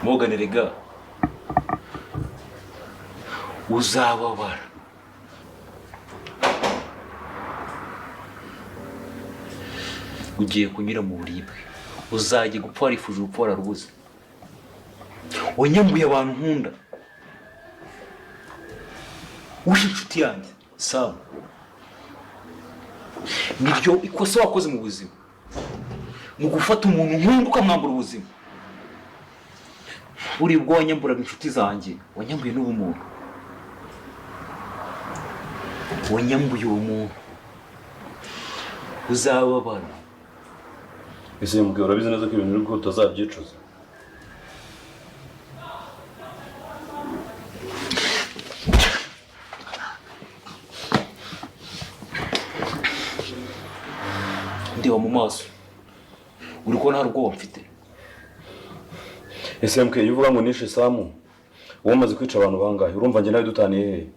Morgan rega uzababara. Ugiye kunyura mu buribwe, uzajye gupfa warifuje urupfu wararubuze. Wanyambuye abantu nkunda, wishe inshuti yanjye Sam. Niryo ikosa wakoze mu buzima, mu gufata umuntu nkunda ukamwambura ubuzima. Uri bwo wanyamburaga inshuti zanjye, wanyambuye n'ubumuntu. Wanyambuye ubumuntu, uzababara. Ese mbwe urabizi neza ko ibintu uri gukora utazabyicuza? Ndeba mu maso, uri kubona hari ubwoba mfite. Ese mbwe iyo uvuga ngo nishe Samu, wowe umaze kwica abantu bangahe? Urumva njye nawe dutaniye hehe?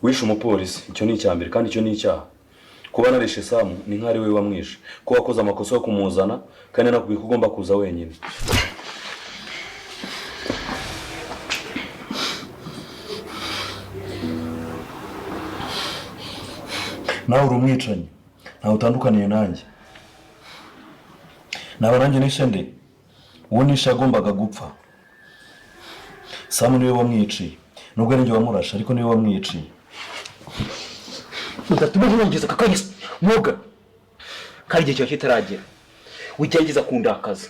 Wishe umupolisi, icyo ni icyambere kandi icyo ni icyaha. Kuba narishe Samu ni nk'ari we wamwishe, ko wakoze amakosa yo kumuzana kandi nakubwiye ko ugomba kuza wenyine. Nawe uri umwicanyi, ntawe utandukaniye nanjye. Naba nanjye nishe nde? Uwo nishe yagombaga gupfa. Samu niwe wamwiciye, nubwo ari njye wamurashe ariko niwe wamwiciye. Udatuma nongeza kakanya Morgan, kandi igihe cyawe kitaragera ugerageza kundakaza.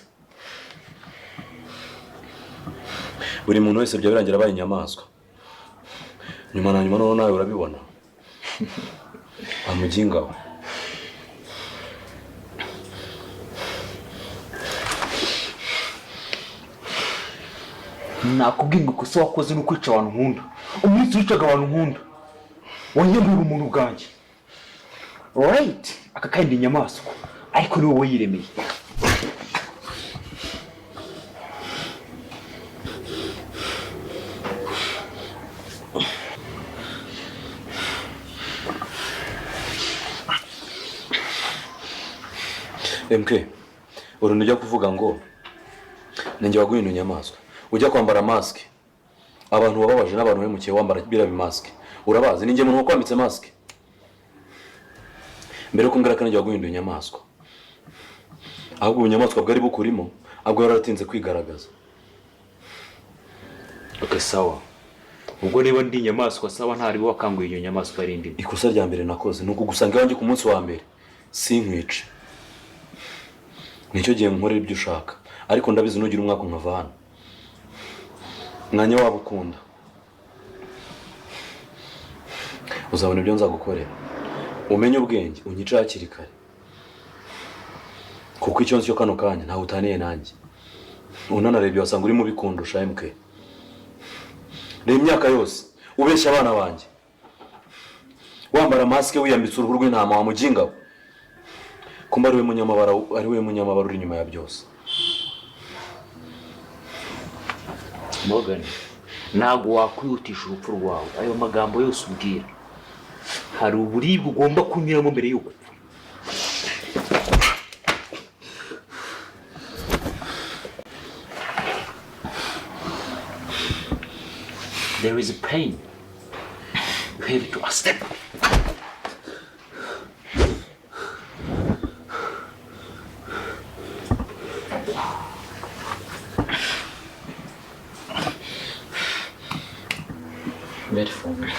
Buri muntu wese bya birangira abaye inyamaswa, nyuma na nyuma none nawe urabibona. Amujingaho. Nakubwiye ngo ikosa wakoze no kwica abantu nkunda. Umunsi wicaga abantu nkunda, wanyambuye umuntu bwanjye. Right, aka kandi inyamaswa, ariko ni wowe yiremeye. MK, uruntu ujya kuvuga ngo ninjye waguhina inyamaswa. Ujya kwambara mask, abantu bababaje n'abantu bemukiye wambara bira bimask. Urabazi ninjye muntu wakwambitse mask. Mbere ko ngara kanjye waguhinduye inyamaswa. Ahubwo ubunyamaswa bwari bukurimo, ahubwo yaratinze kwigaragaza. Okay, sawa. Ubwo niba ndi inyamaswa sawa, ntari bo wakanguye iyo nyamaswa ari ndi. Ikosa rya mbere nakoze nuko gusanga iwanjye ku munsi wa mbere sinkwice. Nicyo gihe nkorera ibyo ushaka, ariko ndabizi nugira umwaka nkava hano. Mwanya wabo ukunda, uzabona ibyo nzagukorera. Umenye ubwenge unyica hakiri kare, kuko icyo nzi cyo kano kanya ntawe utaniye nanjye. Unanarebye wasanga uri mu bikundusha MK. Reba imyaka yose ubeshya abana banjye, wambara mask wiyambitse uruhu rw'intama wa mujinga. Kumba ari we munyamabara uri nyuma ya byose. Morgan, ntago wakwihutisha urupfu rwawe. Ayo magambo yose ubwira, hari uburibwe ugomba kunyuramo mbere y'uko. There is a pain. You have to accept. Wait for me.